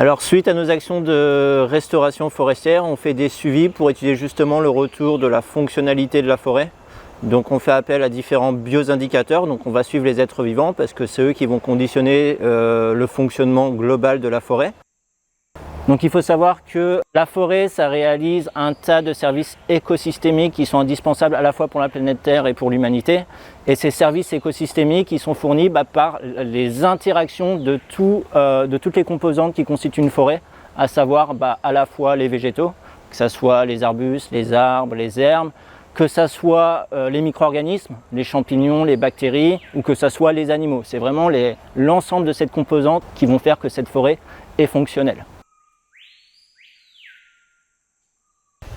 Alors suite à nos actions de restauration forestière, on fait des suivis pour étudier justement le retour de la fonctionnalité de la forêt. Donc on fait appel à différents bioindicateurs, donc on va suivre les êtres vivants parce que c'est eux qui vont conditionner le fonctionnement global de la forêt. Donc il faut savoir que la forêt, ça réalise un tas de services écosystémiques qui sont indispensables à la fois pour la planète Terre et pour l'humanité. Et ces services écosystémiques ils sont fournis par les interactions de toutes les composantes qui constituent une forêt, à savoir à la fois les végétaux, que ce soit les arbustes, les arbres, les herbes, que ce soit les micro-organismes, les champignons, les bactéries, ou que ce soit les animaux. C'est vraiment l'ensemble de cette composante qui vont faire que cette forêt est fonctionnelle.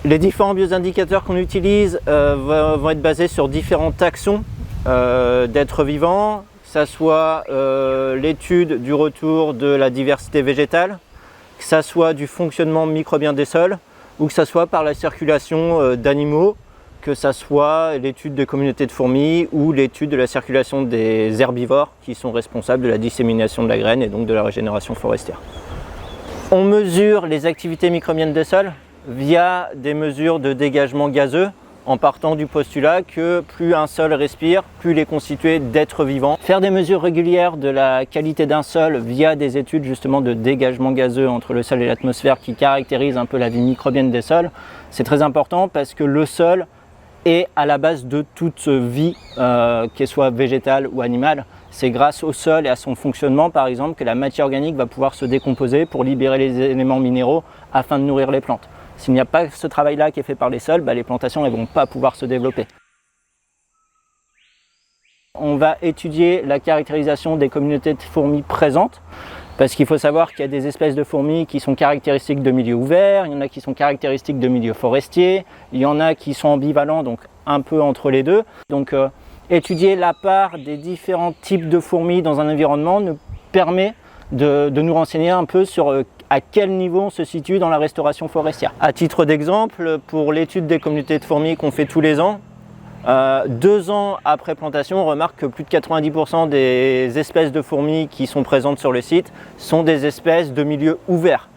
Les différents bioindicateurs qu'on utilise vont être basés sur différents taxons d'êtres vivants, que ce soit l'étude du retour de la diversité végétale, que ce soit du fonctionnement microbien des sols, ou que ce soit par la circulation d'animaux, que ce soit l'étude de communautés de fourmis ou l'étude de la circulation des herbivores qui sont responsables de la dissémination de la graine et donc de la régénération forestière. On mesure les activités microbiennes des sols via des mesures de dégagement gazeux en partant du postulat que plus un sol respire, plus il est constitué d'êtres vivants. Faire des mesures régulières de la qualité d'un sol via des études justement de dégagement gazeux entre le sol et l'atmosphère qui caractérisent un peu la vie microbienne des sols, c'est très important parce que le sol est à la base de toute vie, qu'elle soit végétale ou animale. C'est grâce au sol et à son fonctionnement par exemple que la matière organique va pouvoir se décomposer pour libérer les éléments minéraux afin de nourrir les plantes. S'il n'y a pas ce travail-là qui est fait par les sols, les plantations ne vont pas pouvoir se développer. On va étudier la caractérisation des communautés de fourmis présentes, parce qu'il faut savoir qu'il y a des espèces de fourmis qui sont caractéristiques de milieux ouverts, il y en a qui sont caractéristiques de milieux forestiers, il y en a qui sont ambivalents, donc un peu entre les deux. Donc étudier la part des différents types de fourmis dans un environnement nous permet de nous renseigner un peu sur à quel niveau on se situe dans la restauration forestière. À titre d'exemple, pour l'étude des communautés de fourmis qu'on fait tous les ans, 2 ans après plantation, on remarque que plus de 90% des espèces de fourmis qui sont présentes sur le site sont des espèces de milieux ouverts.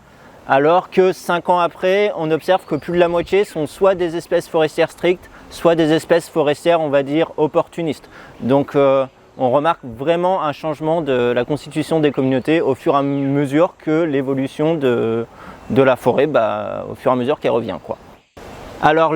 Alors que 5 ans après, on observe que plus de la moitié sont soit des espèces forestières strictes, soit des espèces forestières, on va dire, opportunistes. Donc on remarque vraiment un changement de la constitution des communautés au fur et à mesure que l'évolution de la forêt, au fur et à mesure qu'elle revient, quoi. Alors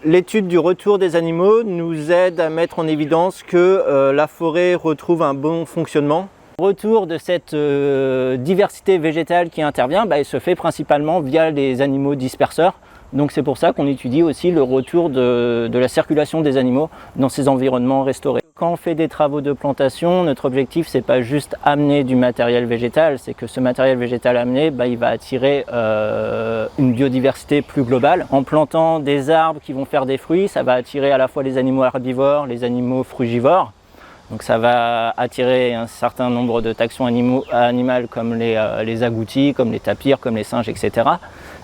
l'étude du retour des animaux nous aide à mettre en évidence que la forêt retrouve un bon fonctionnement. Le retour de cette diversité végétale qui intervient, elle se fait principalement via les animaux disperseurs. Donc c'est pour ça qu'on étudie aussi le retour de la circulation des animaux dans ces environnements restaurés. Quand on fait des travaux de plantation, notre objectif c'est pas juste amener du matériel végétal, c'est que ce matériel végétal amené, il va attirer une biodiversité plus globale. En plantant des arbres qui vont faire des fruits, ça va attirer à la fois les animaux herbivores, les animaux frugivores. Donc ça va attirer un certain nombre de taxons animales comme les agoutis, comme les tapirs, comme les singes, etc.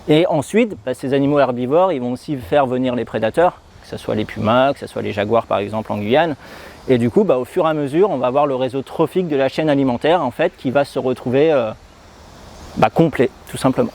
Et ensuite, ces animaux herbivores, ils vont aussi faire venir les prédateurs, que ce soit les pumas, que ce soit les jaguars par exemple en Guyane. Et du coup, au fur et à mesure, on va avoir le réseau trophique de la chaîne alimentaire en fait, qui va se retrouver complet, tout simplement.